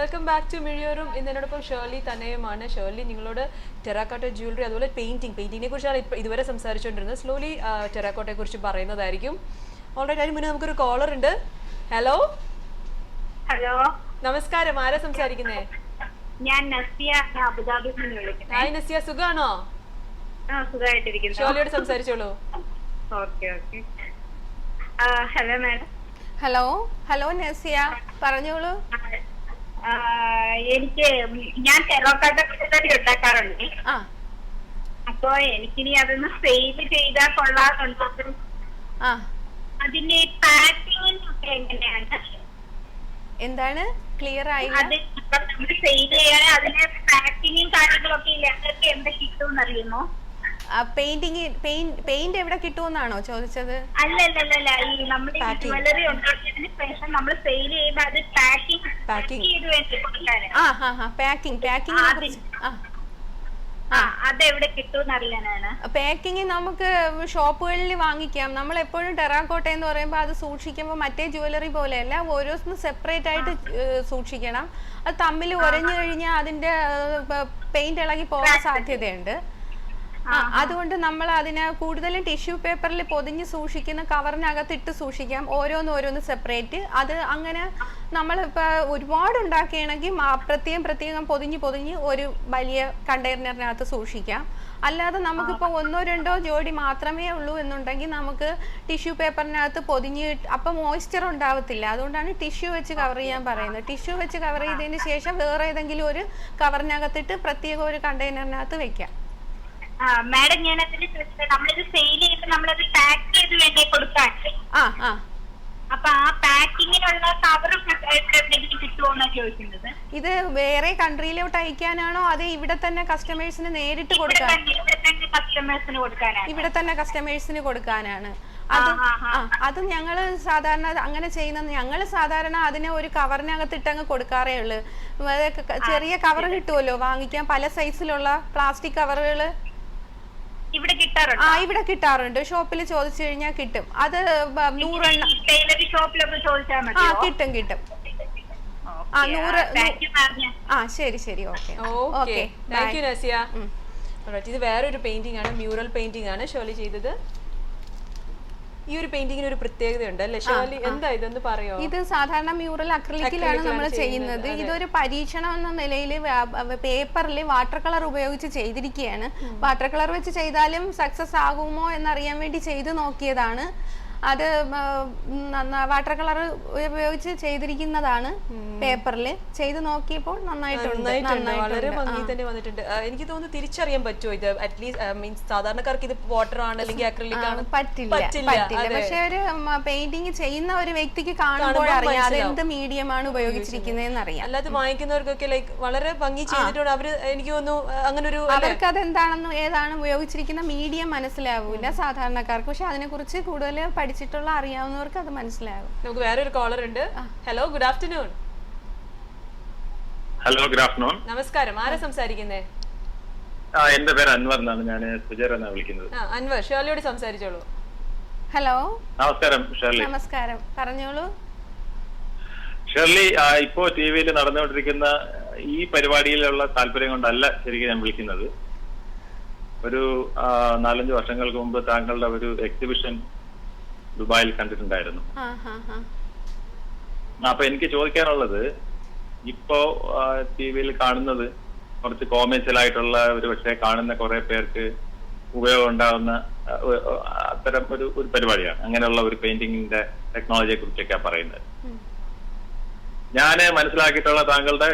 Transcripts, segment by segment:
Welcome back to മിഴിയോറും. ഇന്നോടൊപ്പം Shirley തന്നെയുമാണ്. ഷേർലി, നിങ്ങളോട് ടെറാക്കോട്ട ജ്വല്ലറി അതുപോലെ പെയിന്റിങ്ങിനെ കുറിച്ചാണ് ഇതുവരെ സംസാരിച്ചുകൊണ്ടിരുന്നത്. സ്ലോലി ടെറാക്കോട്ടയെ കുറിച്ച് പറയുന്നതായിരിക്കും. ഓൾറൈറ്റ്, അതിന് മുന്നേ നമുക്കൊരു കോളർ ഉണ്ട്. ഹലോ ഹലോ, നമസ്കാരം. ആരാ സംസാരിക്കുന്നേ? ഞാൻ നസിയ, അബുദാബിയിൽ നിന്ന് വിളിക്കുന്നത്. ഹായ് നസിയ, സുഖാണോ? സുഖമായിട്ടിരിക്കുന്നു. ഷേർലിയോട് സംസാരിച്ചോളൂ. Okay okay. Hello madam. Hello hello Nasiya, പറഞ്ഞോളൂ. എനിക്ക് ഞാൻ ടെറോക്കോട്ട കട്ടറി ഉണ്ടാക്കാറുണ്ട്. അപ്പൊ എനിക്കിനി അതൊന്ന് സെയിൽ ചെയ്താൽ കൊള്ളാറുണ്ട്. അതിന്റെ പാക്കിംഗ് ഒക്കെ എങ്ങനെയാണ്? എന്താണ് ക്ലിയർ ആയില്ല? അത് നമ്മൾ സെയിൽ ചെയ്യാൻ അതിന്റെ പാക്കിങ്ങും കാര്യങ്ങളൊക്കെ ഇല്ല, അതൊക്കെ എന്താ കിട്ടുമെന്ന് അറിയുമോ? പെയിന്റ് എവിടെ കിട്ടുമെന്നാണോ ചോദിച്ചത്? അല്ലല്ല, ഈ നമ്മുടെ ജ്വല്ലറി ഉണ്ടാക്കിയതിന് ശേഷം നമ്മൾ സെയിൽ ചെയ്യുമ്പോൾ അത് പാക്കിംഗ് ചെയ്ത് വേണ്ടി കൊടുക്കാൻ. പാക്കിംഗ് അതെവിടെ കിട്ടുമെന്ന് അറിയാനാണ്. പാക്കിംഗ് നമുക്ക് ഷോപ്പുകളിൽ വാങ്ങിക്കാം. നമ്മൾ എപ്പോഴും ടെറാക്കോട്ട എന്ന് പറയുമ്പോൾ അത് സൂക്ഷിക്കുമ്പോൾ മറ്റേ ജ്വല്ലറി പോലെയല്ല, ഓരോന്നും സെപ്പറേറ്റ് ആയിട്ട് സൂക്ഷിക്കണം. അത് തമ്മിൽ ഉരഞ്ഞു കഴിഞ്ഞാൽ അതിന്റെ പെയിന്റ് ഇളകി പോകാൻ സാധ്യതയുണ്ട്. അതുകൊണ്ട് നമ്മൾ അതിനെ കൂടുതലും ടിഷ്യൂ പേപ്പറിൽ പൊതിഞ്ഞ് സൂക്ഷിക്കുന്ന കവറിനകത്തിട്ട് സൂക്ഷിക്കാം, ഓരോന്ന് സെപ്പറേറ്റ്. അത് അങ്ങനെ നമ്മളിപ്പോൾ ഒരുപാട് ഉണ്ടാക്കുകയാണെങ്കിൽ പ്രത്യേകം പൊതിഞ്ഞ് ഒരു വലിയ കണ്ടെയ്നറിനകത്ത് സൂക്ഷിക്കാം. അല്ലാതെ നമുക്കിപ്പോൾ 1-2 ജോഡി മാത്രമേ ഉള്ളൂ എന്നുണ്ടെങ്കിൽ നമുക്ക് ടിഷ്യൂ പേപ്പറിനകത്ത് പൊതിഞ്ഞ്, അപ്പം മോയ്സ്ചർ ഉണ്ടാവത്തില്ല. അതുകൊണ്ടാണ് ടിഷ്യൂ വെച്ച് കവർ ചെയ്യാൻ പറയുന്നത്. ടിഷ്യൂ വെച്ച് കവർ ചെയ്തതിന് ശേഷം വേറെ ഏതെങ്കിലും ഒരു കവറിനകത്തിട്ട് പ്രത്യേക ഒരു കണ്ടെയ്നറിനകത്ത് വെക്കാം. മാഡം, ഞാൻ അതിൽ നമ്മളിത് സെയിൽ ചെയ്ത് നമ്മളത് പാക്ക് ചെയ്ത് വേണ്ടി കൊടുക്കാൻ. അപ്പൊ ആ പാക്കിങ്ങിനുള്ള കവർ കിട്ടുമോന്നാ ചോദിക്കുന്നത്. ഇത് വേറെ കൺട്രിയിലോട്ട് അയക്കാനാണോ അതേ ഇവിടെ തന്നെ കസ്റ്റമേഴ്സിന് നേരിട്ട് കൊടുക്കാൻ? ഇവിടെ തന്നെ കസ്റ്റമേഴ്സിന് കൊടുക്കാനാണ്. അത് ഞങ്ങള് സാധാരണ അങ്ങനെ ചെയ്യുന്നത്. ഞങ്ങള് സാധാരണ അതിനെ ഒരു കവറിനകത്തിട്ട് അങ്ങ് കൊടുക്കാറേ ഉള്ളു. ചെറിയ കവർ കിട്ടുമല്ലോ വാങ്ങിക്കാൻ, പല സൈസിലുള്ള പ്ലാസ്റ്റിക് കവറുകള് ഇവിടെ കിട്ടാറുണ്ട്. ഷോപ്പിൽ ചോദിച്ചു കഴിഞ്ഞാൽ കിട്ടും. അത് 100 എണ്ണം കിട്ടും. 100. ശരി. ഓക്കെ. Thank you Nasiya. ഇത് വേറൊരു പെയിന്റിംഗ് ആണ്, മ്യൂറൽ പെയിന്റിംഗ് ആണ് ഷേർലി ചെയ്തത്. ഈ ഒരു പെയിന്റിങ്ങിന് ഒരു പ്രത്യേകതയുണ്ട് അല്ലേ ഷേർലി? എന്താ ഇതെന്ന് പറയോ? ഇത് സാധാരണ മ്യൂറൽ അക്രിലിക്കിലാണ് നമ്മൾ ചെയ്യുന്നത്. ഇതൊരു പരീക്ഷണം എന്ന നിലയിൽ പേപ്പറിൽ വാട്ടർ കളർ ഉപയോഗിച്ച് ചെയ്തിരിക്കുകയാണ്. വാട്ടർ കളർ വെച്ച് ചെയ്താലും സക്സസ് ആകുമോ എന്നറിയാൻ വേണ്ടി ചെയ്ത് നോക്കിയതാണ്. അത് വാട്ടർ കളർ ഉപയോഗിച്ച് ചെയ്തിരിക്കുന്നതാണ്. പേപ്പറിൽ ചെയ്ത് നോക്കിയപ്പോൾ നന്നായിട്ടുണ്ട്. വളരെ ഭംഗി തന്നെ വന്നിട്ടുണ്ട്. എനിക്ക് തോന്നുന്നു തിരിച്ചറിയാൻ പറ്റുമോ ഇത്? അറ്റ്ലീസ്റ്റ് മീൻസ് സാധാരണക്കാർക്ക് ഇത് വാട്ടർ ആണ് അല്ലെങ്കിൽ അക്രിലിക് ആണ് പറ്റില്ല. പക്ഷെ ഒരു പെയിന്റിങ് ചെയ്യുന്ന ഒരു വ്യക്തിക്ക് കാണുമ്പോൾ അറിയാം അത് എന്ത് മീഡിയം ആണ് ഉപയോഗിച്ചിരിക്കുന്നതെന്ന് അറിയാം. അല്ലാതെ വാങ്ങിക്കുന്നവർക്കൊക്കെ ലൈക്ക് വളരെ ഭംഗി ചെയ്തിട്ടുണ്ട്. അവര് എനിക്ക് തോന്നുന്നു അങ്ങനെ ഒരു അവർക്ക് അതെന്താണെന്ന് ഏതാണ് ഉപയോഗിച്ചിരിക്കുന്ന മീഡിയം മനസ്സിലാവൂല സാധാരണക്കാർക്ക്. പക്ഷെ അതിനെ കുറിച്ച് കൂടുതൽ പഠിച്ചിട്ടുള്ള അറിയാവുന്നവർക്ക് അത് മനസ്സിലാകും. നമുക്ക് വേറൊരു കോളർ ഉണ്ട്. Hello, good afternoon. Hello, good afternoon. നമസ്കാരം. ആരാ സംസാരിക്കുന്നേ? എന്റെ പേര് അൻവർ എന്നാണ്. ഞാൻ സുജേർ എന്നാണ് വിളിക്കുന്നത്. അൻവർ, ഷേർലിയോട് സംസാരിച്ചോളൂ. ഹലോ, നമസ്കാരം ഷേർലി. നമസ്കാരം, പറഞ്ഞോളൂ. ഷേർലി, ഇപ്പോ ടിവിയിൽ നടന്നുകൊണ്ടിരിക്കുന്ന ഈ പരിപാടിയിലുള്ള താല്പര്യം കൊണ്ടല്ല ശരിക്കും ഞാൻ വിളിക്കുന്നത്. ഒരു 4-5 വർഷങ്ങൾക്ക് മുമ്പ് താങ്കളുടെ ഒരു എക്സിബിഷൻ ദുബായിൽ കണ്ടിട്ടുണ്ടായിരുന്നു. അപ്പൊ എനിക്ക് ചോദിക്കാനുള്ളത്, ഇപ്പോ ടിവിയിൽ കാണുന്നത് കുറച്ച് കോമേഴ്സ്യൽ ആയിട്ടുള്ള ഒരു പക്ഷേ കാണുന്ന കുറെ പേർക്ക് ഉപയോഗം ഉണ്ടാകുന്ന അത്തരം ഒരു പരിപാടിയാണ്. അങ്ങനെയുള്ള ഒരു പെയിന്റിങ്ങിന്റെ ടെക്നോളജിയെ കുറിച്ചൊക്കെയാണ് പറയുന്നത്. ഞാൻ മനസ്സിലാക്കിയിട്ടുള്ള താങ്കളുടെ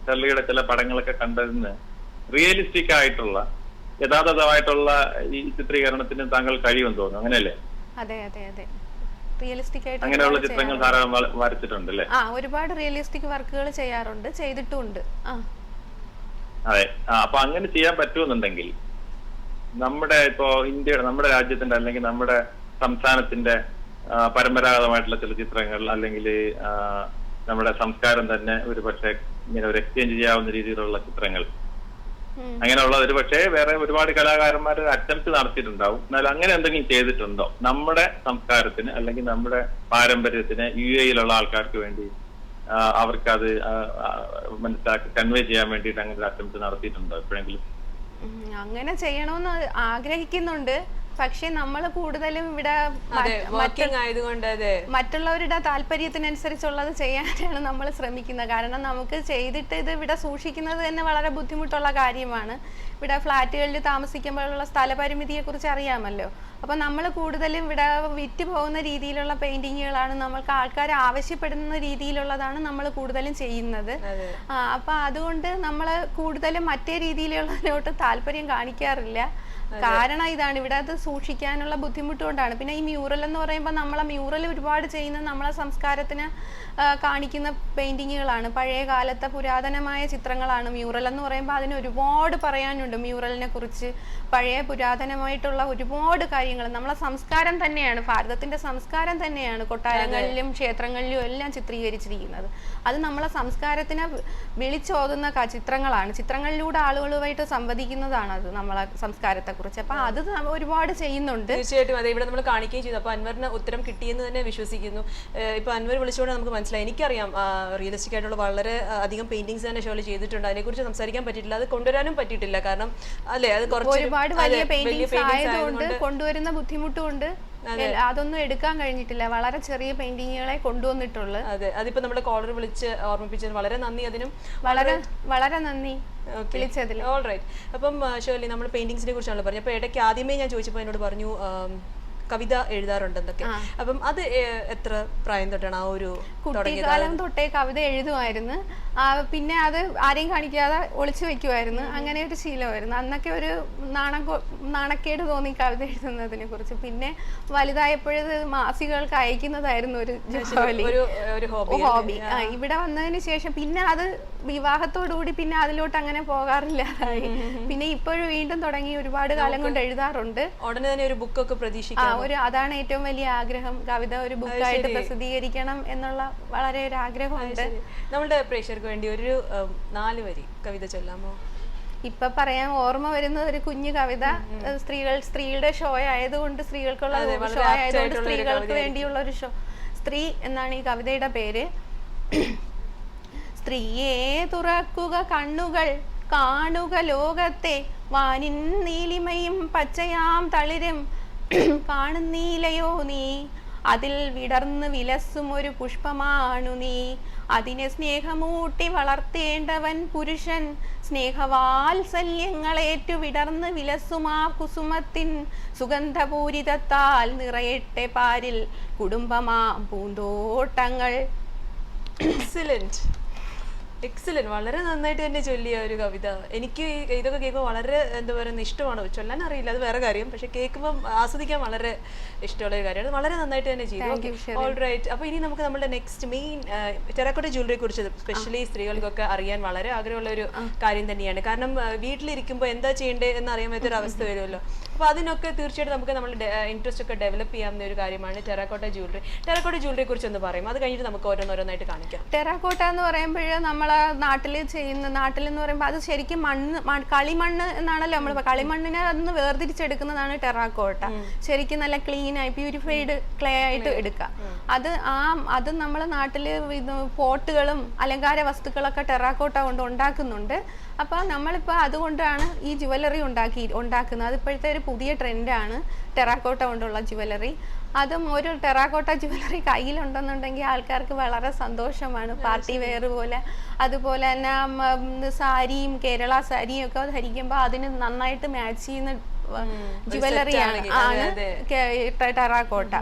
ഷെർലിയുടെ ചില പടങ്ങളൊക്കെ കണ്ടതിന് റിയലിസ്റ്റിക് ആയിട്ടുള്ള യഥാർത്ഥമായിട്ടുള്ള ഈ ചിത്രീകരണത്തിന് താങ്കൾ കഴിയുമെന്ന് തോന്നുന്നു. അങ്ങനെയല്ലേ? അതെ. റിയലിസ്റ്റിക് ആയിട്ട് അങ്ങനെയുള്ള ചിത്രങ്ങൾ ധാരാളം വരച്ചിട്ടുണ്ടല്ലേ? ഒരുപാട് റിയലിസ്റ്റിക് വർക്കുകൾ ചെയ്യാറുണ്ട്, ചെയ്തിട്ടുമുണ്ട്. അതെ. അപ്പൊ അങ്ങനെ ചെയ്യാൻ പറ്റുമെന്നുണ്ടെങ്കിൽ നമ്മുടെ നമ്മുടെ രാജ്യത്തിന്റെ അല്ലെങ്കിൽ നമ്മുടെ സംസ്ഥാനത്തിന്റെ പരമ്പരാഗതമായിട്ടുള്ള ചില ചിത്രങ്ങൾ അല്ലെങ്കിൽ നമ്മുടെ സംസ്കാരം തന്നെ ഒരു പക്ഷേ ഇങ്ങനെ ഒരു എക്സ്ചേഞ്ച് ചെയ്യാവുന്ന രീതിയിലുള്ള ചിത്രങ്ങൾ, അങ്ങനെയുള്ള ഒരു പക്ഷേ വേറെ ഒരുപാട് കലാകാരന്മാർ അറ്റംപ്റ്റ് നടത്തിയിട്ടുണ്ടാവും. എന്നാൽ അങ്ങനെ എന്തെങ്കിലും ചെയ്തിട്ടുണ്ടോ നമ്മുടെ സംസ്കാരത്തിന് അല്ലെങ്കിൽ നമ്മുടെ പാരമ്പര്യത്തിന് UAE-യിലുള്ള ആൾക്കാർക്ക് വേണ്ടി അവർക്കത് മനസ്സിലാക്കി കൺവേ ചെയ്യാൻ വേണ്ടിയിട്ട് അങ്ങനെ ഒരു അറ്റംപ്റ്റ് നടത്തിയിട്ടുണ്ടോ എപ്പോഴെങ്കിലും? അങ്ങനെ ചെയ്യണമെന്ന് ആഗ്രഹിക്കുന്നുണ്ട്. പക്ഷെ നമ്മൾ കൂടുതലും ഇവിടെ മറ്റുള്ളവരുടെ താല്പര്യത്തിനനുസരിച്ചുള്ളത് ചെയ്യാനാണ് നമ്മൾ ശ്രമിക്കുന്നത്. കാരണം നമുക്ക് ചെയ്തിട്ട് ഇത് ഇവിടെ സൂക്ഷിക്കുന്നത് തന്നെ വളരെ ബുദ്ധിമുട്ടുള്ള കാര്യമാണ്. ഇവിടെ ഫ്ലാറ്റുകളിൽ താമസിക്കുമ്പോഴുള്ള സ്ഥലപരിമിതിയെ കുറിച്ച് അറിയാമല്ലോ. അപ്പൊ നമ്മൾ കൂടുതലും ഇവിടെ വിറ്റ് പോകുന്ന രീതിയിലുള്ള പെയിന്റിങ്ങുകളാണ്, നമ്മൾക്ക് ആൾക്കാർ ആവശ്യപ്പെടുന്ന രീതിയിലുള്ളതാണ് നമ്മൾ കൂടുതലും ചെയ്യുന്നത്. അപ്പൊ അതുകൊണ്ട് നമ്മൾ കൂടുതലും മറ്റേ രീതിയിലുള്ളതിനോട്ട് താല്പര്യം കാണിക്കാറില്ല. കാരണം ഇതാണ്, ഇവിടെ അത് സൂക്ഷിക്കാനുള്ള ബുദ്ധിമുട്ട് കൊണ്ടാണ്. പിന്നെ ഈ മ്യൂറൽ എന്ന് പറയുമ്പോൾ നമ്മളെ മ്യൂറൽ ഒരുപാട് ചെയ്യുന്നത് നമ്മളെ സംസ്കാരത്തിന് കാണിക്കുന്ന പെയിന്റിങ്ങുകളാണ്. പഴയ കാലത്തെ പുരാതനമായ ചിത്രങ്ങളാണ് മ്യൂറൽ എന്ന് പറയുമ്പോൾ. അതിന് ഒരുപാട് പറയാനുണ്ട് മ്യൂറലിനെ കുറിച്ച്. പഴയ പുരാതനമായിട്ടുള്ള ഒരുപാട് കാര്യങ്ങൾ നമ്മളെ സംസ്കാരം തന്നെയാണ്, ഭാരതത്തിന്റെ സംസ്കാരം തന്നെയാണ് കൊട്ടാരങ്ങളിലും ക്ഷേത്രങ്ങളിലും എല്ലാം ചിത്രീകരിച്ചിരിക്കുന്നത്. അത് നമ്മളെ സംസ്കാരത്തിനെ വിളിച്ചോതുന്ന ചിത്രങ്ങളാണ്. ചിത്രങ്ങളിലൂടെ ആളുകളുമായിട്ട് സംവദിക്കുന്നതാണ് അത് നമ്മളെ സംസ്കാരത്തെ കുറിച്ച്. അപ്പൊ അത് ഒരുപാട് ചെയ്യുന്നുണ്ട്. തീർച്ചയായിട്ടും അതെ, ഇവിടെ നമ്മൾ കാണിക്കുകയും ചെയ്തു. അപ്പൊ അൻവറിന് ഉത്തരം കിട്ടിയെന്ന് തന്നെ വിശ്വസിക്കുന്നു. ഇപ്പൊ അൻവർ വിളിച്ചുകൊണ്ട് നമുക്ക് മനസ്സിലായി. എനിക്കറിയാം റിയലിസ്റ്റിക് ആയിട്ടുള്ള വളരെ അധികം പെയിന്റിങ്സ് തന്നെ ഷോയിൽ ചെയ്തിട്ടുണ്ട്. അതിനെക്കുറിച്ച് സംസാരിക്കാൻ പറ്റിയിട്ടില്ല, അത് കൊണ്ടുവരാനും പറ്റിയിട്ടില്ല. കാരണം അല്ലെ, അത് ഒരുപാട് വലിയ പെയിന്റിങ്സ് ആയതുകൊണ്ട് കൊണ്ടുവരുന്ന ബുദ്ധിമുട്ടുകൊണ്ട് അതൊന്നും എടുക്കാൻ കഴിഞ്ഞിട്ടില്ല. വളരെ ചെറിയ പെയിന്റിങ്ങുകളെ കൊണ്ടുവന്നിട്ടുള്ളു. അതെ, അതിപ്പോ നമ്മുടെ കോളർ വിളിച്ച് ഓർമ്മിപ്പിച്ചത് വളരെ നന്ദി. അതിനും വളരെ നന്ദി വിളിച്ചതിൽ. ഓൾറൈറ്റ്. അപ്പം ഷേർലി, നമ്മൾ പെയിന്റിങ്സിനെ കുറിച്ചാണല്ലോ പറഞ്ഞത്. അപ്പൊ ഇടയ്ക്ക് ആദ്യമേ ഞാൻ ചോദിച്ചപ്പോൾ എന്നോട് പറഞ്ഞു കവിത എഴുതാറുണ്ടെന്നൊക്കെ. അപ്പം അത് എത്ര പ്രായം തൊട്ടാണ് ആ ഒരു? കുട്ടിക്കാലം തൊട്ടേ കവിത എഴുതുമായിരുന്നു. പിന്നെ അത് ആരെയും കാണിക്കാതെ ഒളിച്ചു വെക്കുമായിരുന്നു. അങ്ങനെ ഒരു ശീലമായിരുന്നു. അന്നൊക്കെ ഒരു നാണക്കേട് തോന്നി കവിത എഴുതുന്നതിനെ കുറിച്ച്. പിന്നെ വലുതായപ്പോഴത് മാസികകൾക്ക് അയക്കുന്നതായിരുന്നു ഒരു ഹോബി. ഇവിടെ വന്നതിന് ശേഷം പിന്നെ അത് വിവാഹത്തോടുകൂടി പിന്നെ അതിലോട്ട് അങ്ങനെ പോകാറില്ലാതായി. പിന്നെ ഇപ്പോഴും വീണ്ടും തുടങ്ങി ഒരുപാട് കാലം കൊണ്ട് എഴുതാറുണ്ട്. ഉടനെ തന്നെ ഒരു ബുക്കൊക്കെ പ്രതീക്ഷിക്കാം. അതാണ് ഏറ്റവും വലിയ ആഗ്രഹം, കവിത ഒരു ബുക്കായിട്ട് പ്രസിദ്ധീകരിക്കണം എന്നുള്ള വളരെ ഒരു ആഗ്രഹമുണ്ട്. നമ്മളുടെ പ്രേക്ഷകർക്ക് വേണ്ടി ഒരു 4 വരി കവിത ചൊല്ലാമോ? ഇപ്പൊ പറയാൻ ഓർമ്മ വരുന്നത് ഒരു കുഞ്ഞു കവിത. സ്ത്രീകളുടെ ഷോ ആയതുകൊണ്ട്, സ്ത്രീകൾക്കുള്ള ഷോ ആയതുകൊണ്ട് സ്ത്രീകൾക്ക് വേണ്ടിയുള്ള ഒരു ഷോ. സ്ത്രീ എന്നാണ് ഈ കവിതയുടെ പേര്. സ്ത്രീയെ തുറക്കുക കണ്ണുകൾ, കാണുക ലോകത്തെ, വാനിൻ നീലിമയും പച്ചയാം തളിരും കാണുന്നീലയോ നീ, അതിൽ വിടർന്ന് വിലസും ഒരു പുഷ്പമാണു നീ, അതിനെ സ്നേഹമൂട്ടി വളർത്തേണ്ടവൻ പുരുഷൻ, സ്നേഹവാത്സല്യങ്ങളേറ്റു വിടർന്ന് വിലസുമാ കുസുമത്തിൻ സുഗന്ധപൂരിതത്താൽ നിറയട്ടെ പാരിൽ കുടുംബമാം പൂന്തോട്ടങ്ങൾ. എക്സലന്റ്, വളരെ നന്നായിട്ട് തന്നെ ചൊല്ലിയ ഒരു കവിത. എനിക്ക് ഇതൊക്കെ കേൾക്കുമ്പോൾ വളരെ എന്താ പറയുക ഇഷ്ടമാണ്. ചൊല്ലാൻ അറിയില്ല, അത് വേറെ കാര്യം. പക്ഷെ കേൾക്കുമ്പോൾ ആസ്വദിക്കാൻ വളരെ ഇഷ്ടമുള്ള ഒരു കാര്യമാണ്. വളരെ നന്നായിട്ട് തന്നെ ചെയ്തു. ഓൾറൈറ്റ്. അപ്പോൾ ഇനി നമുക്ക് നമ്മുടെ നെക്സ്റ്റ് മെയിൻ ടെറാക്കോട്ട ജ്വല്ലറിയെ കുറിച്ച് സ്പെഷ്യലി സ്ത്രീകൾക്കൊക്കെ അറിയാൻ വളരെ ആഗ്രഹമുള്ള ഒരു കാര്യം തന്നെയാണ്. കാരണം വീട്ടിലിരിക്കുമ്പോൾ എന്താ ചെയ്യേണ്ടത് എന്നറിയാൻ പറ്റൊരു അവസ്ഥ വരുമല്ലോ. അപ്പോൾ അതിനൊക്കെ തീർച്ചയായിട്ടും നമുക്ക് നമ്മുടെ ഇൻട്രസ്റ്റ് ഒക്കെ ഡെവലപ്പ് ചെയ്യാവുന്ന ഒരു കാര്യമാണ് ടെറാക്കോട്ട ജ്വല്ലറി. ടെറാക്കോട്ട ജ്വല്ലറിയെ കുറിച്ച് ഒന്ന് പറയും, അത് കഴിഞ്ഞിട്ട് നമുക്ക് ഓരോന്നോരോന്നായിട്ട് കാണിക്കാം. ടെറാക്കോട്ട എന്ന് പറയുമ്പോൾ നമ്മളെ നാട്ടിലെന്ന് പറയുമ്പോൾ അത് ശരിക്കും കളിമണ്ണ് എന്നാണല്ലോ നമ്മൾ. കളിമണ്ണിനെ ഒന്ന് വേർതിരിച്ചെടുക്കുന്നതാണ് ടെറാക്കോട്ട. ശരിക്കും നല്ല ക്ലീൻ ആയി പ്യൂരിഫൈഡ് ക്ലേ ആയിട്ട് എടുക്കുക. അത് നമ്മളെ നാട്ടില് പോട്ടുകളും അലങ്കാര വസ്തുക്കളൊക്കെ ടെറാക്കോട്ട കൊണ്ട് ഉണ്ടാക്കുന്നുണ്ട്. അപ്പൊ നമ്മളിപ്പോ അതുകൊണ്ടാണ് ഈ ജുവലറി ഉണ്ടാക്കുന്നത്. അത് ഇപ്പോഴത്തെ ഒരു പുതിയ ട്രെൻഡാണ് ടെറാക്കോട്ട കൊണ്ടുള്ള ജുവലറി. അതും ഒരു ടെറാക്കോട്ട ജുവലറി കയ്യിലുണ്ടെന്നുണ്ടെങ്കിൽ ആൾക്കാർക്ക് വളരെ സന്തോഷമാണ്. പാർട്ടി വെയർ പോലെ, അതുപോലെ തന്നെ സാരിയും കേരള സാരിയും ഒക്കെ ധരിക്കുമ്പോൾ അതിന് നന്നായിട്ട് മാച്ച് ചെയ്യുന്ന ജുവലറിയാണ് ടെറാക്കോട്ട.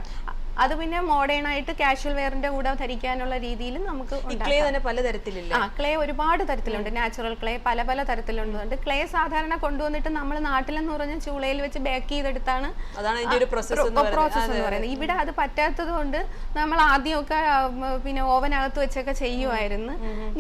അത് പിന്നെ മോഡേൺ ആയിട്ട് കാഷ്വൽ വെയറിന്റെ കൂടെ ധരിക്കാനുള്ള രീതിയിൽ നമുക്ക് ക്ലേ തന്നെ പലതരത്തിലില്ല. ക്ലേ ഒരുപാട് തരത്തിലുണ്ട്. നാച്ചുറൽ ക്ലേ പല തരത്തിലുണ്ട്. ക്ലേ സാധാരണ കൊണ്ടുവന്നിട്ട് നമ്മൾ നാട്ടിലെന്ന് പറഞ്ഞാൽ ചൂളയിൽ വെച്ച് ബേക്ക് ചെയ്തെടുത്താണ് പ്രോസസ് എന്ന് പറയുന്നത്. ഇവിടെ അത് പറ്റാത്തത് കൊണ്ട് നമ്മൾ ആദ്യമൊക്കെ പിന്നെ ഓവനകത്ത് വെച്ചൊക്കെ ചെയ്യുമായിരുന്നു.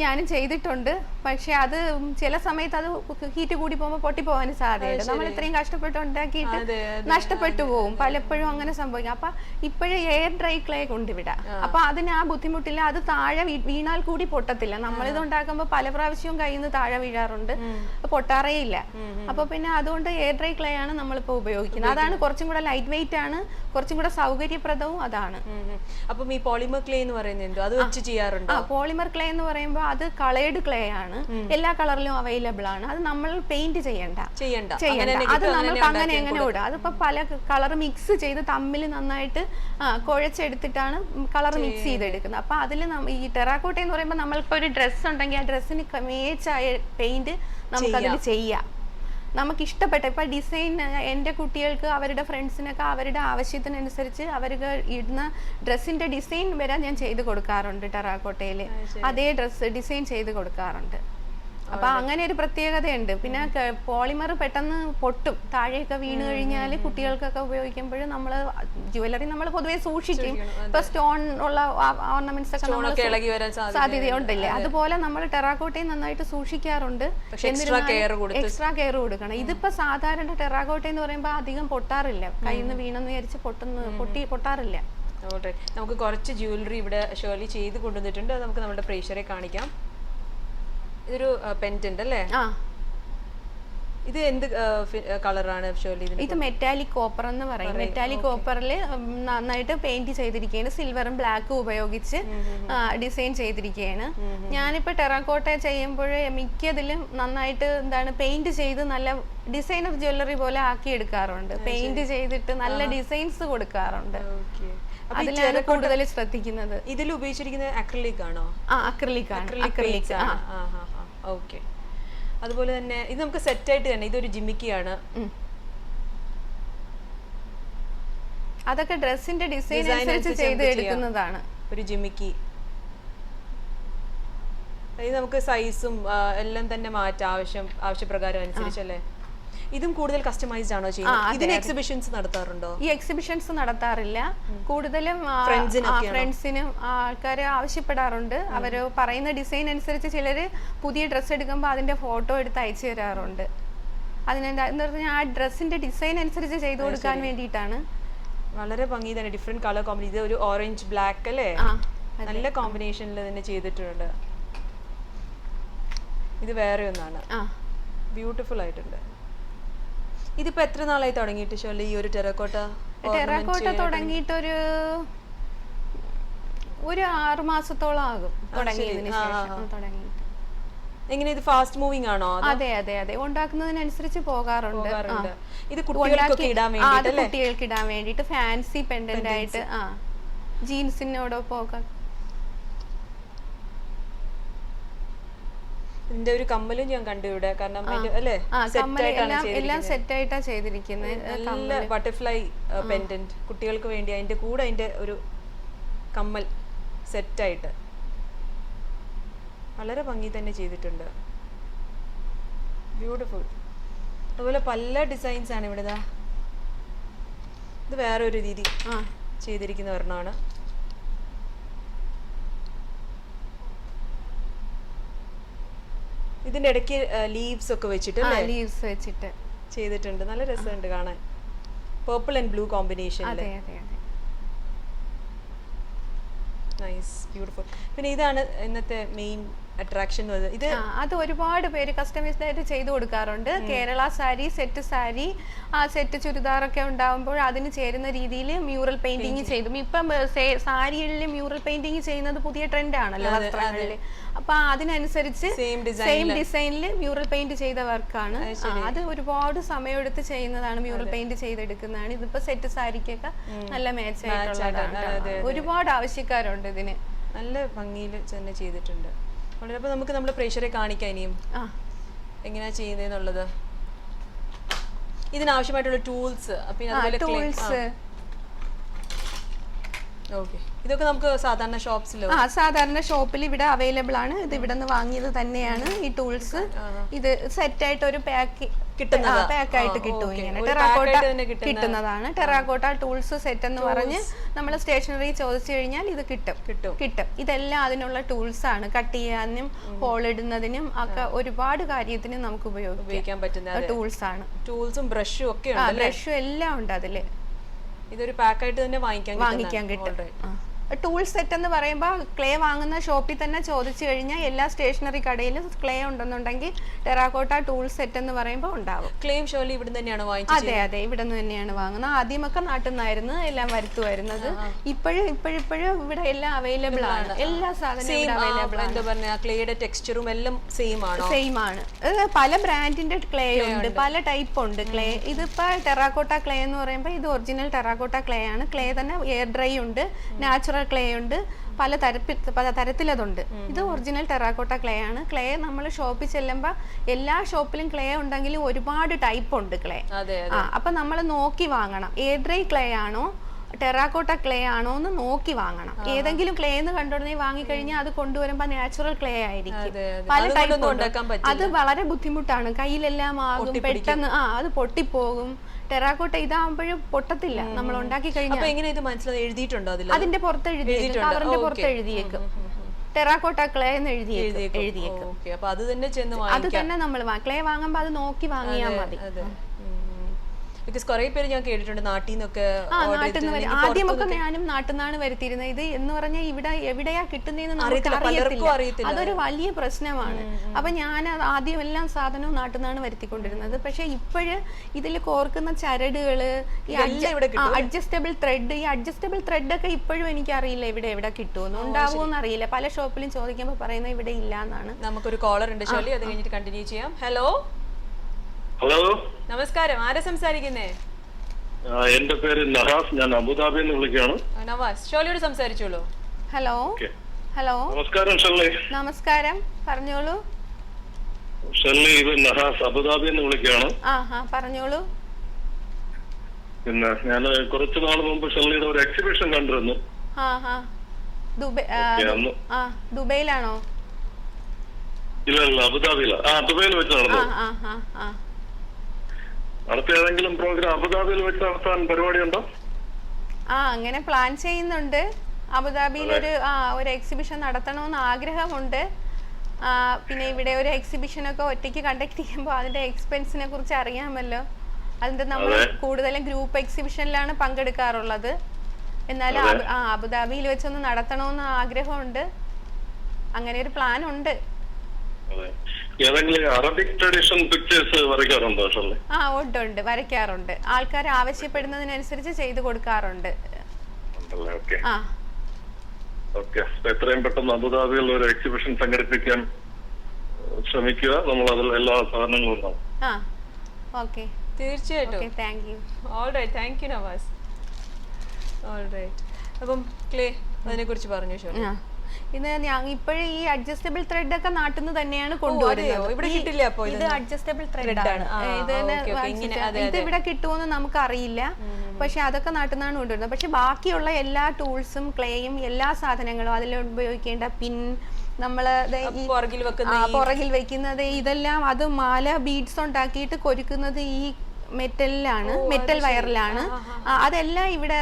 ഞാനും ചെയ്തിട്ടുണ്ട്. പക്ഷെ അത് ചില സമയത്ത് അത് ഹീറ്റ് കൂടി പോകുമ്പോൾ പൊട്ടിപ്പോകാൻ സാധ്യതയുണ്ട്. നമ്മൾ ഇത്രയും കഷ്ടപ്പെട്ട് ഉണ്ടാക്കിയിട്ട് നഷ്ടപ്പെട്ടു പോകും. പലപ്പോഴും അങ്ങനെ സംഭവിക്കും. അപ്പൊ ഇപ്പോഴേ എയർ ഡ്രൈ ക്ലേ കൊണ്ടിവിടെ. അപ്പൊ അതിന് ആ ബുദ്ധിമുട്ടില്ല. അത് താഴെ വീണാൽ കൂടി പൊട്ടത്തില്ല. നമ്മളിത് ഉണ്ടാക്കുമ്പോൾ പല പ്രാവശ്യവും കയ്യിൽ നിന്ന് താഴെ വീഴാറുണ്ട്, പൊട്ടാറേ ഇല്ല. അപ്പൊ പിന്നെ അതുകൊണ്ട് എയർ ഡ്രൈ ക്ലേ ആണ് നമ്മളിപ്പോ ഉപയോഗിക്കുന്നത്. അതാണ് കുറച്ചും കൂടെ ലൈറ്റ് വെയിറ്റ് ആണ്, കുറച്ചും കൂടെ സൗകര്യപ്രദവും അതാണ്. അപ്പം ഈ പോളിമർ ക്ലേ എന്ന് പറയുന്നത് എന്തോ അത് വെച്ച് ചെയ്യാറുണ്ടോ? പോളിമർ ക്ലേ എന്ന് പറയുമ്പോൾ അത് കളേർഡ് ക്ലേ ആണ്, എല്ലാ കളറിലും അവൈലബിൾ ആണ്. അത് നമ്മൾ പെയിന്റ് ചെയ്യണ്ട. അത് നമ്മൾക്ക് അങ്ങനെ എങ്ങനെ വിടാം. അതിപ്പോ പല കളർ മിക്സ് ചെയ്ത് തമ്മിൽ നന്നായിട്ട് കുഴച്ചെടുത്തിട്ടാണ് കളർ മിക്സ് ചെയ്തെടുക്കുന്നത്. അപ്പൊ അതിൽ ഈ ടെറാക്കോട്ട എന്ന് പറയുമ്പോൾ നമ്മളിപ്പോ ഒരു ഡ്രസ്സ് ഉണ്ടെങ്കിൽ ആ ഡ്രസ്സിന് മേച്ചായ പെയിന്റ് നമുക്കതിൽ ചെയ്യാം. നമുക്ക് ഇഷ്ടപ്പെട്ട ഇപ്പൊ ഡിസൈൻ എൻ്റെ കുട്ടികൾക്ക് അവരുടെ ഫ്രണ്ട്സിനൊക്കെ അവരുടെ ആവശ്യത്തിനനുസരിച്ച് അവർക്ക് ഇടുന്ന ഡ്രസ്സിന്റെ ഡിസൈൻ വരെ ഞാൻ ചെയ്ത് കൊടുക്കാറുണ്ട്. ടെറാക്കോട്ടയിൽ അതേ ഡ്രസ്സ് ഡിസൈൻ ചെയ്ത് കൊടുക്കാറുണ്ട്. അപ്പൊ അങ്ങനെ ഒരു പ്രത്യേകതയുണ്ട്. പിന്നെ പോളിമർ പെട്ടെന്ന് പൊട്ടും, താഴെയൊക്കെ വീണ് കഴിഞ്ഞാൽ കുട്ടികൾക്കൊക്കെ ഉപയോഗിക്കുമ്പോൾ നമ്മൾ ജുവലറി നമ്മൾ പൊതുവെ സൂക്ഷിക്കും. ഇപ്പൊ സ്റ്റോൺ ഉള്ള ഓർണമെന്റ്സ് ഒക്കെ സാധ്യതയുണ്ടല്ലേ, അതുപോലെ നമ്മൾ ടെറാക്കോട്ടയും നന്നായിട്ട് സൂക്ഷിക്കാറുണ്ട്. എക്സ്ട്രാ കെയർ കൊടുക്കണം. ഇതിപ്പോ സാധാരണ ടെറാക്കോട്ട എന്ന് പറയുമ്പോൾ അധികം പൊട്ടാറില്ല, കയ്യിൽ നിന്ന് വീണെന്ന് വിചാരിച്ച് പൊട്ടാറില്ല. നമുക്ക് കുറച്ച് ജ്വല്ലറി ഇവിടെ ഷേർലി ചെയ്ത് കൊണ്ടുവന്നിട്ടുണ്ട്. അത് നമുക്ക് നമ്മുടെ പ്രേക്ഷകരെ കാണിക്കാം. ഇതൊരു പെൻഡന്റ് അല്ലേ? ഇത് എന്ത് കളറാണ് ഷേർലി? ഇത് മെറ്റാലിക് കോപ്പർ എന്ന് പറയും. മെറ്റാലിക് കോപ്പറിൽ നന്നായിട്ട് പെയിന്റ് ചെയ്തിരിക്കുകയാണ്, സിൽവറും ബ്ലാക്കും ഉപയോഗിച്ച് ഡിസൈൻ ചെയ്തിരിക്കുകയാണ്. ഞാനിപ്പോ ടെറാക്കോട്ട ചെയ്യുമ്പോൾ മിക്കതിലും നന്നായിട്ട് പെയിന്റ് ചെയ്ത് നല്ല ഡിസൈനർ ജ്വല്ലറി പോലെ ആക്കി എടുക്കാറുണ്ട്. പെയിന്റ് ചെയ്തിട്ട് നല്ല ഡിസൈൻസ് കൊടുക്കാറുണ്ട്. അതിലാണ് കൂടുതൽ ശ്രദ്ധിക്കുന്നത്. ഇതിൽ ഉപയോഗിച്ചിരിക്കുന്നത് അക്രിലിക് ആണോ? അക്രിലിക് ആണ്. ഓക്കെ. അതുപോലെ തന്നെ ഇത് നമുക്ക് സെറ്റ് ആയിട്ട് തന്നെ ഇതൊരു ജിമിക്കിയാണ്. അതൊക്കെ ഡ്രസ്സിന്റെ ഡിസൈൻ അനുസരിച്ച് ചെയ്ത് എടുക്കുന്നതാണ്. ഒരു ജിമിക്കി ഇത് നമുക്ക് സൈസും എല്ലാം തന്നെ മാറ്റാം ആവശ്യപ്രകാരം അനുസരിച്ചല്ലേ? ഇതും കൂടുതൽ കസ്റ്റമൈസ്ഡ് ആണോ ചെയ്യുന്നത്? ഇതിന് എക്സിബിഷൻസ് നടത്താറുണ്ടോ? ഈ എക്സിബിഷൻസ് നടത്താറില്ല. കൂടുതലും ഫ്രണ്ട്സിനും ആൾക്കാർ ആവശ്യപ്പെടാറുണ്ട്. അവര് പറയുന്ന ഡിസൈൻ അനുസരിച്ച് ചിലര് പുതിയ ഡ്രസ്സ് എടുക്കുമ്പോൾ അതിന്റെ ഫോട്ടോ എടുത്ത് അയച്ചു തരാറുണ്ട്. അതിനെന്താ പറഞ്ഞാൽ ആ ഡ്രസ്സിന്റെ ഡിസൈൻ അനുസരിച്ച് ചെയ്തു കൊടുക്കാൻ വേണ്ടിയിട്ടാണ്. വളരെ ഭംഗി തന്നെ, ഡിഫറെന്റ് കളർ കോമ്പിനേഷൻ. ഇത് ഒരു ഓറഞ്ച് ബ്ലാക്ക് അല്ലേ, നല്ല കോമ്പിനേഷനിൽ തന്നെ ചെയ്തിട്ടുണ്ട്. ഇത് വേറെ ഒന്നാണ്, ബ്യൂട്ടിഫുൾ ആയിട്ടുണ്ട്. ഇതിപ്പോ എത്ര നാളായി തുടങ്ങിയിട്ട് ഷേർലി ഈ ഒരു ടെറാക്കോട്ട തുടങ്ങിയിട്ട് ഒരു 6 മാസത്തോളം ആകും തുടങ്ങിയതിന് ശേഷം. എങ്ങനെ ഇത് ഫാസ്റ്റ് മൂവിംഗ് ആണോ? അതെ അതെ അതെ, ഉണ്ടാക്കുന്നതിനനുസരിച്ച് പോകാറുണ്ട്. ഇത് കുട്ടികൾക്ക് ഇടാൻ വേണ്ടിട്ട് ഫാൻസി പെൻഡന്റ് ആയിട്ട് ജീൻസിനോടൊപ്പം. ഇതിന്റെ ഒരു കമ്മലും ഞാൻ കണ്ടു ഇവിടെ, കാരണം എല്ലാം സെറ്റ് ആയിട്ടാ ചെയ്തിരിക്കുന്നത്. നല്ല ബട്ടർഫ്ലൈ പെൻഡന്റ് കുട്ടികൾക്ക് വേണ്ടി, അതിന്റെ കൂടെ അതിന്റെ ഒരു കമ്മൽ സെറ്റ് ആയിട്ട് വളരെ ഭംഗി തന്നെ ചെയ്തിട്ടുണ്ട്. ബ്യൂട്ടിഫുൾ. അതുപോലെ പല ഡിസൈൻസ് ആണ് ഇവിടെ. ഇത് വേറെ ഒരു രീതി ചെയ്തിരിക്കുന്ന ഒരെണ്ണമാണ്. ഇതിന്റെ ഇടയ്ക്ക് ലീവ്സ് ഒക്കെ വെച്ചിട്ട് ചെയ്തിട്ടുണ്ട്. നല്ല രസമുണ്ട് കാണാൻ. Purple and blue combination. Nice, beautiful. പിന്നെ ഇതാണ് ഇന്നത്തെ മെയിൻ അട്രാക്ഷൻ. ഇത് അത് ഒരുപാട് പേര് കസ്റ്റമൈസ്ഡ് ആയിട്ട് ചെയ്തു കൊടുക്കാറുണ്ട്. കേരള സാരി, സെറ്റ് സാരി, ആ സെറ്റ് ചുരിദാറൊക്കെ ഉണ്ടാകുമ്പോൾ അതിന് ചേരുന്ന രീതിയിൽ മ്യൂറൽ പെയിന്റിങ് ചെയ്തു. ഇപ്പം സാരികളിൽ മ്യൂറൽ പെയിന്റിങ് ചെയ്യുന്നത് പുതിയ ട്രെൻഡ് ആണല്ലോ വസ്ത്രങ്ങളിൽ. അപ്പൊ അതിനനുസരിച്ച് സെയിം ഡിസൈനിൽ മ്യൂറൽ പെയിന്റ് ചെയ്ത വർക്കാണ്. അത് ഒരുപാട് സമയമെടുത്ത് ചെയ്യുന്നതാണ്, മ്യൂറൽ പെയിന്റ് ചെയ്തെടുക്കുന്നതാണ്. ഇതിപ്പോ സെറ്റ് സാരിക്കൊക്കെ നല്ല മാച്ചായിട്ടുള്ളതാണ്. ഒരുപാട് ആവശ്യക്കാരുണ്ട് ഇതിന്. നല്ല ഭംഗിയിൽ തന്നെ ചെയ്തിട്ടുണ്ട്. അപ്പൊ നമുക്ക് നമ്മുടെ പ്രേക്ഷകരെ കാണിക്കാം ഇനിയും എങ്ങനെയാ ചെയ്യുന്നതെന്നുള്ളത്. ഇതിനാവശ്യമായിട്ടുള്ള ടൂൾസ്, ഇതൊക്കെ നമുക്ക് സാധാരണ ഷോപ്പിൽ ഇവിടെ അവൈലബിൾ ആണ്. ഇത് ഇവിടെ നിന്ന് വാങ്ങിയത് തന്നെയാണ് ഈ ടൂൾസ്. ഇത് സെറ്റ് ആയിട്ട് ഒരു പാക്കായിട്ട് കിട്ടും. ഇങ്ങനെ ടെറാക്കോട്ട കിട്ടുന്നതാണ്. ടെറാക്കോട്ട ടൂൾസ് സെറ്റ് എന്ന് പറഞ്ഞ് നമ്മൾ സ്റ്റേഷനറി ചോദിച്ചു കഴിഞ്ഞാൽ ഇത് കിട്ടും. ഇതെല്ലാം അതിനുള്ള ടൂൾസ് ആണ്. കട്ട് ചെയ്യാനും ഹോൾ ഇടുന്നതിനും ഒക്കെ ഒരുപാട് കാര്യത്തിന് നമുക്ക് ഉപയോഗിക്കാൻ പറ്റുന്ന ടൂൾസ് ആണ്. ടൂൾസും ബ്രഷും ഒക്കെ ബ്രഷും എല്ലാം ഉണ്ട് അതില്. ഇതൊരു പാക്കായിട്ട് തന്നെ വാങ്ങിക്കാൻ കിട്ടും. ടൂൾ സെറ്റ് എന്ന് പറയുമ്പോൾ ക്ലേ വാങ്ങുന്ന ഷോപ്പിൽ തന്നെ ചോദിച്ചു കഴിഞ്ഞാൽ എല്ലാ സ്റ്റേഷനറി കടയിലും ക്ലേ ഉണ്ടെന്നുണ്ടെങ്കിൽ ടെറാക്കോട്ട ടൂൾ സെറ്റ് എന്ന് പറയുമ്പോൾ ഉണ്ടാവും. ക്ലേയും ഷോലി ഇവിടെ തന്നെയാണ് വാങ്ങിച്ചത്? അതെ അതെ, ഇവിടെ നിന്ന് തന്നെയാണ് വാങ്ങുന്നത്. ആദ്യമൊക്കെ നാട്ടിൽ നിന്നായിരുന്നു എല്ലാം വരുത്തുമായിരുന്നത്. ഇപ്പോഴും ഇവിടെ എല്ലാം അവൈലബിൾ ആണ്. എല്ലാ സാധനവും അവൈലബിൾ ആണ്. എന്താ പറഞ്ഞ ക്ലേയുടെ ടെക്സ്ചറും എല്ലാം സെയിം ആണ്. പല ബ്രാൻഡിന്റെ ക്ലേ ഉണ്ട്, പല ടൈപ്പ് ഉണ്ട് ക്ലേ. ഇതിപ്പോ ടെറാക്കോട്ട ക്ലേ എന്ന് പറയുമ്പോൾ ഇത് ഒറിജിനൽ ടെറാക്കോട്ട ക്ലേ ആണ്. ക്ലേ തന്നെ എയർ ഡ്രൈ ഉണ്ട്, നാച്ചുറൽ ക്ലേ ഉണ്ട്, പല തരത്തിലതുണ്ട്. ഇത് ഒറിജിനൽ ടെറാക്കോട്ട ക്ലേ ആണ്. ക്ലേ നമ്മൾ ഷോപ്പിൽ ചെല്ലുമ്പോൾ എല്ലാ ഷോപ്പിലും ക്ലേ ഉണ്ടെങ്കിലും ഒരുപാട് ടൈപ്പ് ഉണ്ട് ക്ലേ. അപ്പൊ നമ്മൾ നോക്കി വാങ്ങണം, എയർ ഡ്രൈ ക്ലേ ആണോ ടെറാക്കോട്ട ക്ലേ ആണോ എന്ന് നോക്കി വാങ്ങണം. ഏതെങ്കിലും ക്ലേ എന്ന് കണ്ടുടനെ വാങ്ങിക്കഴിഞ്ഞാൽ അത് കൊണ്ടുവരുമ്പോ നാച്ചുറൽ ക്ലേ ആയിരിക്കും. പല ടൈപ്പ് ഉണ്ട്. അത് വളരെ ബുദ്ധിമുട്ടാണ്, കയ്യിലെല്ലാം ആകും, പെട്ടെന്ന് അത് പൊട്ടിപ്പോകും. ടെറാക്കോട്ട ഇതാകുമ്പോഴും പൊട്ടത്തില്ല. നമ്മൾ ഉണ്ടാക്കി കഴിഞ്ഞാൽ അതിന്റെ പുറത്ത് എഴുതിയേക്കും, കവറിന്റെ പുറത്ത് എഴുതിയേക്കും ടെറാക്കോട്ട ക്ലേ എന്ന് എഴുതിയേക്കും. അത് തന്നെ നമ്മൾ ക്ലേ വാങ്ങുമ്പോ അത് നോക്കി വാങ്ങിയാൽ മതി. ഞാൻ കേട്ടിട്ടുണ്ട് നാട്ടിൽ നിന്നൊക്കെ. ആദ്യമൊക്കെ ഞാനും നാട്ടിൽ നിന്നാണ് വരുത്തിയിരുന്നത്. ഇത് എന്ന് പറഞ്ഞാൽ ഇവിടെ എവിടെയാ കിട്ടുന്നതെന്ന് അറിയത്തില്ല. അതൊരു വലിയ പ്രശ്നമാണ്. അപ്പൊ ഞാൻ ആദ്യം എല്ലാം സാധനവും നാട്ടിൽ നിന്നാണ് വരുത്തിക്കൊണ്ടിരുന്നത്. പക്ഷെ ഇപ്പോഴ് ഇതിൽ കോർക്കുന്ന ചരടുകള്, ഈ അഡ്ജസ്റ്റബിൾ ത്രെഡ് ഒക്കെ ഇപ്പോഴും എനിക്കറിയില്ല എവിടെ കിട്ടുമെന്ന്, ഉണ്ടാവുമെന്ന് അറിയില്ല. പല ഷോപ്പിലും ചോദിക്കുമ്പോൾ പറയുന്നത് ഇവിടെ ഇല്ല എന്നാണ്. നമുക്കൊരു കോളർ ഉണ്ട് ഷോലി, അത് കഴിഞ്ഞിട്ട് കണ്ടിന്യൂ ചെയ്യാം. ഹലോ ഹലോ, നമസ്കാരം. ആരാ സംസാരിക്കുന്നേ? എന്റെ പേര് നഹാസ്, ഞാൻ അബുദാബിയിൽ നിന്ന് വിളിക്കുകയാണ്. നവാസ്, ഷോലിയോട് സംസാരിച്ചോളൂ. ഹലോ ഹലോ, നമസ്കാരം ഷെർലി. നമസ്കാരം, പറഞ്ഞോളൂ. ഷെർലി, ഇത് നഹാസ് അബുദാബിയിൽ നിന്ന് വിളിക്കുകയാണ്. പറഞ്ഞോളൂ. പിന്നെ ഞാൻ കുറച്ചു നാൾ മുമ്പ് ഷെർലിയുടെ ഒരു എക്സിബിഷൻ കണ്ടിരുന്നു. ദുബൈയിലാണോ? ഇല്ല, അബുദാബിയിലാ. ദുബൈയിൽ വെച്ച് നടന്നു. അടുത്ത ഏതെങ്കിലും പ്രോഗ്രാം അബുദാബിയിൽ വെച്ച് നടത്താൻ പരിപാടിയുണ്ടോ? അങ്ങനെ പ്ലാൻ ചെയ്യുന്നുണ്ട്. അബുദാബിയിൽ ഒരു എക്സിബിഷൻ നടത്തണമെന്ന് ആഗ്രഹമുണ്ട്. പിന്നെ ഇവിടെ ഒരു എക്സിബിഷനൊക്കെ ഒറ്റയ്ക്ക് കണ്ടക്ട് ചെയ്യുമ്പോൾ അതിന്റെ എക്സ്പെൻസിനെ കുറിച്ച് അറിയാമല്ലോ. അതിന്റെ നമ്മൾ കൂടുതലും ഗ്രൂപ്പ് എക്സിബിഷനിലാണ് പങ്കെടുക്കാറുള്ളത്. എന്നാലും അബുദാബിയിൽ വെച്ചൊന്ന് നടത്തണമെന്ന് ആഗ്രഹമുണ്ട്. അങ്ങനെ ഒരു പ്ലാൻ ഉണ്ട്. അറബിക് ട്രഡീഷൻ പിക്ചേഴ്സ് വരയ്ക്കാറുണ്ടോ? ഉണ്ട്, വരയ്ക്കാറുണ്ട്. ആൾക്കാർ ആവശ്യപ്പെടുന്നതിനനുസരിച്ച് ചെയ്തു കൊടുക്കാറുണ്ട്. എത്രയും പെട്ടെന്ന് അബുദാബിയിൽ ഒരു എക്സിബിഷൻ സംഘടിപ്പിക്കാൻ ശ്രമിക്കുക. നമ്മൾ അതിൽ എല്ലാ സാധനങ്ങളും ഉണ്ടാവും. തീർച്ചയായിട്ടും. Thank you Nawaz. അപ്പം ക്ലേ അതിനെ കുറിച്ച് പറഞ്ഞു ഷോ. ഇത് ഇപ്പോഴും ഈ അഡ്ജസ്റ്റബിൾ ത്രെഡ് ഒക്കെ നാട്ടിൽ നിന്ന് തന്നെയാണ് കൊണ്ടുവരുന്നത്. ഇത് അഡ്ജസ്റ്റബിൾ ത്രെഡ് ആണ്. ഇത് ഇവിടെ കിട്ടുമെന്ന് നമുക്ക് അറിയില്ല. പക്ഷെ അതൊക്കെ നാട്ടിൽ നിന്നാണ് കൊണ്ടുവരുന്നത്. പക്ഷെ ബാക്കിയുള്ള എല്ലാ ടൂൾസും ക്ലേയും എല്ലാ സാധനങ്ങളും അതിൽ ഉപയോഗിക്കേണ്ട പിൻ, നമ്മള് പുറകിൽ വെക്കുന്നത്, ഇതെല്ലാം അത് മാല ബീഡ്സ് ഉണ്ടാക്കിയിട്ട് കൊരുക്കുന്നത് ഈ മെറ്റൽ വയറിലാണ്. അതെല്ലാം ഇവിടെ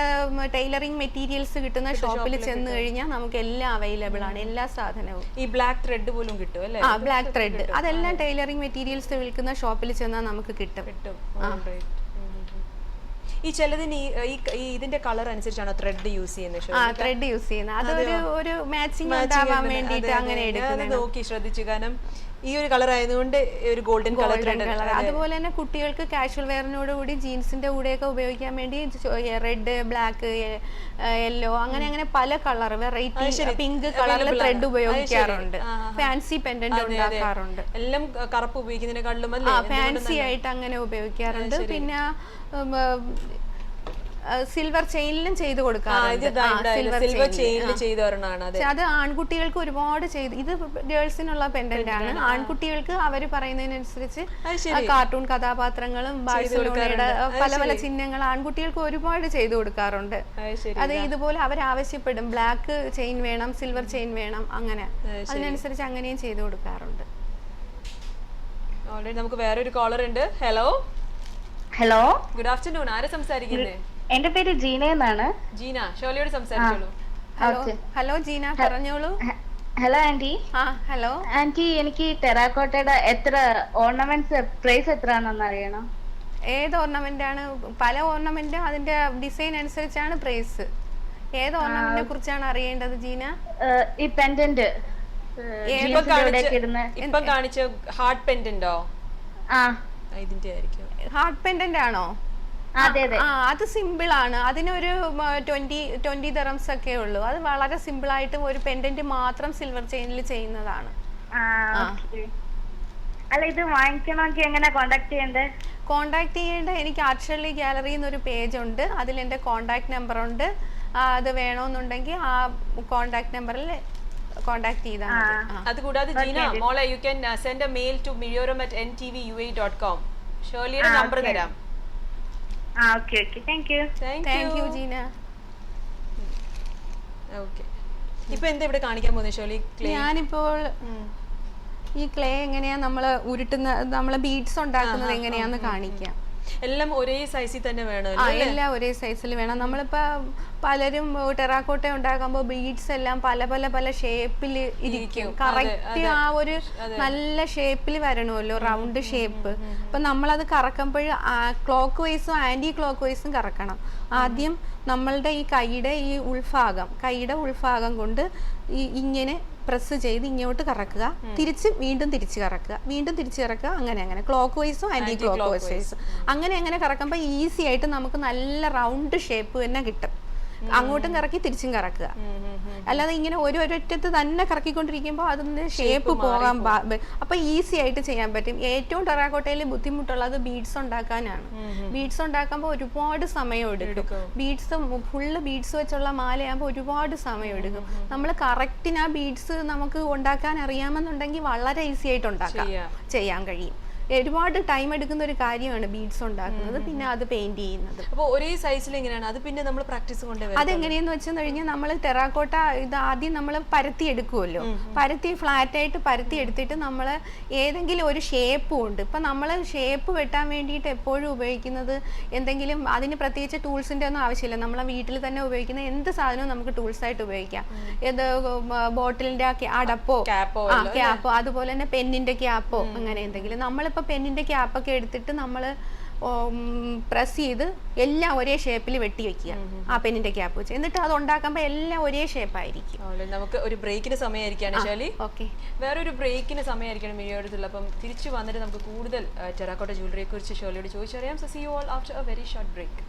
ടൈലറിംഗ് മെറ്റീരിയൽസ് കിട്ടുന്ന ഷോപ്പിൽ ചെന്ന് കഴിഞ്ഞാൽ നമുക്ക് എല്ലാം അവൈലബിൾ ആണ്, എല്ലാ സാധനവും. ഈ ബ്ലാക്ക് ത്രെഡ് പോലും കിട്ടും അല്ലേ? ബ്ലാക്ക് ത്രെഡ് അതെല്ലാം ടൈലറിംഗ് മെറ്റീരിയൽസ് വിൽക്കുന്ന ഷോപ്പിൽ ചെന്നാൽ നമുക്ക് കിട്ടും. ഈ ചിലതിന് ഇതിന്റെ കളർ അനുസരിച്ചാണ് ത്രെഡ് യൂസ് ചെയ്യുന്നത്. ത്രെഡ് യൂസ് ചെയ്യുന്നത് അതൊരു മാച്ചിങ് ഉണ്ടാവാൻ വേണ്ടിയിട്ട് അങ്ങനെ എടുക്കുന്നത്. നോക്കി ശ്രദ്ധിച്ചു. കാരണം ഈ ഒരു കളർ ആയതുകൊണ്ട് ഒരു ഗോൾഡൻ കളർ. അതുപോലെ തന്നെ കുട്ടികൾക്ക് കാഷ്വൽ വെയറിനോട് കൂടി ജീൻസിന്റെ കൂടെയൊക്കെ ഉപയോഗിക്കാൻ വേണ്ടി റെഡ്, ബ്ലാക്ക്, യെല്ലോ അങ്ങനെ പല കളർ വെറൈറ്റി പിങ്ക് കളറിൽ ത്രെഡ് ഉപയോഗിക്കാറുണ്ട്. ഫാൻസി പെൻഡന്റ് ഉണ്ടാക്കാറുണ്ട്. എല്ലാം കറുപ്പ് ഉപയോഗിക്കുന്നതിനെക്കാളും ഫാൻസി ആയിട്ട് അങ്ങനെ ഉപയോഗിക്കാറുണ്ട്. പിന്നെ സിൽവർ ചെയിനിലും ചെയ്ത് കൊടുക്കാറുണ്ട്. അത് ആൺകുട്ടികൾക്ക് ഒരുപാട് ചെയ്ത്, ഇത് ഗേൾസിനുള്ള പെൻഡന്റ് ആണ്. ആൺകുട്ടികൾക്ക് അവര് പറയുന്നതിനനുസരിച്ച് കാർട്ടൂൺ കഥാപാത്രങ്ങളും ബാഴ്സലോണയുടെ പല ചിഹ്നങ്ങൾ ആൺകുട്ടികൾക്ക് ഒരുപാട് ചെയ്തു കൊടുക്കാറുണ്ട്. അത് ഇതുപോലെ അവരാവശ്യപ്പെടും, ബ്ലാക്ക് ചെയിൻ വേണം, സിൽവർ ചെയിൻ വേണം, അങ്ങനെ അതിനനുസരിച്ച് അങ്ങനെയും ചെയ്തു കൊടുക്കാറുണ്ട്. നമുക്ക് വേറൊരു കോളർ ഉണ്ട്. Hello hello, good afternoon. ആരാ സംസാരിക്കുന്നത്? എന്റെ പേര് ജീന എന്നാണ്. ജീന, ഷോലിയോട് സംസാരിച്ചോളൂ. ഹലോ ജീന, പറഞ്ഞോളൂ. Hello aunty. ഹലോ ആന്റി, എനിക്ക് ടെറാക്കോട്ടയുടെ എത്ര ഓർണമെന്റ്സ് പ്രൈസ് എത്രയാണെന്ന് അറിയണം. ഏത് ഓർണമെന്റ് ആണ്? പല ഓർണമെന്റും അതിന്റെ ഡിസൈൻ അനുസരിച്ചാണ് പ്രൈസ്. ഏത് ഓർണമെന്റിനെ കുറിച്ചാണ് അറിയേണ്ടത് ജീന? ഈ പെൻഡന്റ് ഇപ്പൊ കാണിച്ച ഹാർട്ട് പെൻഡന്റോ? ആ ഇതിന്റെ ആയിരിക്കും. ഹാർട്ട് പെൻഡന്റ് ആണോ? അതെ അതെ. ആ അത് സിമ്പിൾ ആണ്. അതിനൊരു 20 ദിറംസ് ഒക്കെ ഉള്ളൂ. അത് വളരെ സിമ്പിൾ ആയിട്ട് ഒരു പെൻഡന്റ് മാത്രം സിൽവർ ചെയിനിൽ ചെയ്യുന്നതാണ്. അല്ല, ഇത് വാങ്ങിക്കണമെങ്കിൽ എങ്ങനെ കോണ്ടാക്ട് ചെയ്യണ്ടേ? കോണ്ടാക്ട് ചെയ്യേണ്ട എനിക്ക് ആർട്ട്ഷർലി ഗാലറി എന്നൊരു പേജ് ഉണ്ട്. അതിൽ എൻ്റെ കോണ്ടാക്ട് നമ്പർ ഉണ്ട്. അത് വേണമെന്നുണ്ടെങ്കിൽ ആ കോണ്ടാക്ട് നമ്പറിൽ കോണ്ടാക്ട് ചെയ്താൽ മതി. അതുകൂടാതെ ജീന മോളെ, you can send a mail to miyoram@ntvuae.com. ഷേർലിയുടെ നമ്പർ തരാം. Okay okay, thank you. Thank you Jeena. Okay, ഇപ്പൊ എന്താ ഇവിടെ കാണിക്കാൻ പോകുന്നത് ഷേർലി? ഞാനിപ്പോൾ ഈ ക്ലേ എങ്ങനെയാ നമ്മള് നമ്മള് ബീഡ്സ് ഉണ്ടാക്കുന്നത് എങ്ങനെയാന്ന് കാണിക്കാം. എല്ലാം ഒരേ സൈസിൽ തന്നെ വേണം? എല്ലാം ഒരേ സൈസിൽ വേണം. നമ്മളിപ്പോ പലരും ടെറാക്കോട്ട ഉണ്ടാക്കുമ്പോ ബീഡ്സ് എല്ലാം പല പല പല ഷേപ്പിൽ ഇരിക്കും. കറക്റ്റ് ആ ഒരു നല്ല ഷേപ്പിൽ വരണമല്ലോ, റൗണ്ട് ഷേപ്പ്. അപ്പൊ നമ്മളത് കറക്കുമ്പോൾ ക്ലോക്ക് വൈസും ആന്റി ക്ലോക്ക് വൈസും കറക്കണം. ആദ്യം നമ്മളുടെ ഈ കൈയുടെ ഉൾഭാഗം കൊണ്ട് ഇങ്ങനെ പ്രസ് ചെയ്ത് ഇങ്ങോട്ട് കറക്കുക, വീണ്ടും തിരിച്ച് കറക്കുക, അങ്ങനെ ക്ലോക്ക് വൈസും ആന്റി ക്ലോക്ക് വൈസും അങ്ങനെ കറക്കുമ്പോൾ ഈസി ആയിട്ട് നമുക്ക് നല്ല റൗണ്ട് ഷേപ്പ് തന്നെ കിട്ടും. അങ്ങോട്ടും കറക്കി തിരിച്ചും കറക്കുക. അല്ലാതെ ഇങ്ങനെ ഒരൊറ്റത്ത് തന്നെ കറക്കിക്കൊണ്ടിരിക്കുമ്പോൾ അതിന്റെ ഷേപ്പ് പോകാൻ അപ്പൊ ഈസി ആയിട്ട് ചെയ്യാൻ പറ്റും. ഏറ്റവും ടെറാക്കോട്ടയിൽ ബുദ്ധിമുട്ടുള്ളത് ബീഡ്സ് ഉണ്ടാക്കാനാണ്. ബീഡ്സ് ഉണ്ടാക്കുമ്പോൾ ഒരുപാട് സമയം എടുക്കും. ഫുള്ള് ബീഡ്സ് വെച്ചുള്ള മാലയാകുമ്പോൾ ഒരുപാട് സമയം എടുക്കും. നമ്മൾ കറക്റ്റിന് ആ ബീഡ്സ് നമുക്ക് ഉണ്ടാക്കാൻ അറിയാമെന്നുണ്ടെങ്കിൽ വളരെ ഈസി ആയിട്ട് ചെയ്യാൻ കഴിയും. ഒരുപാട് ടൈം എടുക്കുന്ന ഒരു കാര്യമാണ് ബീഡ്സ് ഉണ്ടാക്കുന്നത്, പിന്നെ അത് പെയിന്റ് ചെയ്യുന്നത്. അപ്പോൾ ഒരേ സൈസിൽ എങ്ങനെയാണ് അത്? പിന്നെ നമ്മൾ പ്രാക്ടീസ് കൊണ്ട് അതെങ്ങനെയെന്ന് വെച്ച് കഴിഞ്ഞാൽ നമ്മൾ ടെറാക്കോട്ട ഇത് ആദ്യം നമ്മൾ പരത്തി എടുക്കുമല്ലോ. ഫ്ലാറ്റ് ആയിട്ട് പരത്തി എടുത്തിട്ട് നമ്മൾ ഏതെങ്കിലും ഒരു ഷേപ്പ് ഉണ്ട്. ഇപ്പം നമ്മൾ ഷേപ്പ് വെട്ടാൻ വേണ്ടിയിട്ട് എപ്പോഴും ഉപയോഗിക്കുന്നത് എന്തെങ്കിലും, അതിന് പ്രത്യേകിച്ച് ടൂൾസിന്റെ ഒന്നും ആവശ്യമില്ല. നമ്മളെ വീട്ടിൽ തന്നെ ഉപയോഗിക്കുന്ന എന്ത് സാധനവും നമുക്ക് ടൂൾസ് ആയിട്ട് ഉപയോഗിക്കാം. ഇത് ബോട്ടിലിന്റെ അടപ്പോ ക്യാപ്പോ, അതുപോലെ തന്നെ പെന്നിന്റെ ക്യാപ്പോ, അങ്ങനെ എന്തെങ്കിലും. നമ്മളിപ്പോ പെന്നിന്റെ ക്യാപ്പൊക്കെ എടുത്തിട്ട് നമ്മൾ പ്രസ് ചെയ്ത് എല്ലാം ഒരേ ഷേപ്പിൽ വെട്ടി വെക്കുക, ആ പെന്നിന്റെ ക്യാപ്പ് വെച്ച്. എന്നിട്ട് അത് ഉണ്ടാക്കുമ്പോൾ എല്ലാം ഒരേ ഷേപ്പായിരിക്കും. നമുക്ക് ഒരു ബ്രേക്കിന് സമയമായിരിക്കാണ് ഷേർലി. ഓക്കെ, വേറൊരു ബ്രേക്കിന് സമയമായിരിക്കണം മിയോടുത്തുള്ള. അപ്പം തിരിച്ചു വന്നിട്ട് നമുക്ക് കൂടുതൽ ടെറാക്കോട്ട ജ്വല്ലറിയെ കുറിച്ച് ഷേർലിയോട് ചോദിച്ചറിയാം. So see you all after a very short break.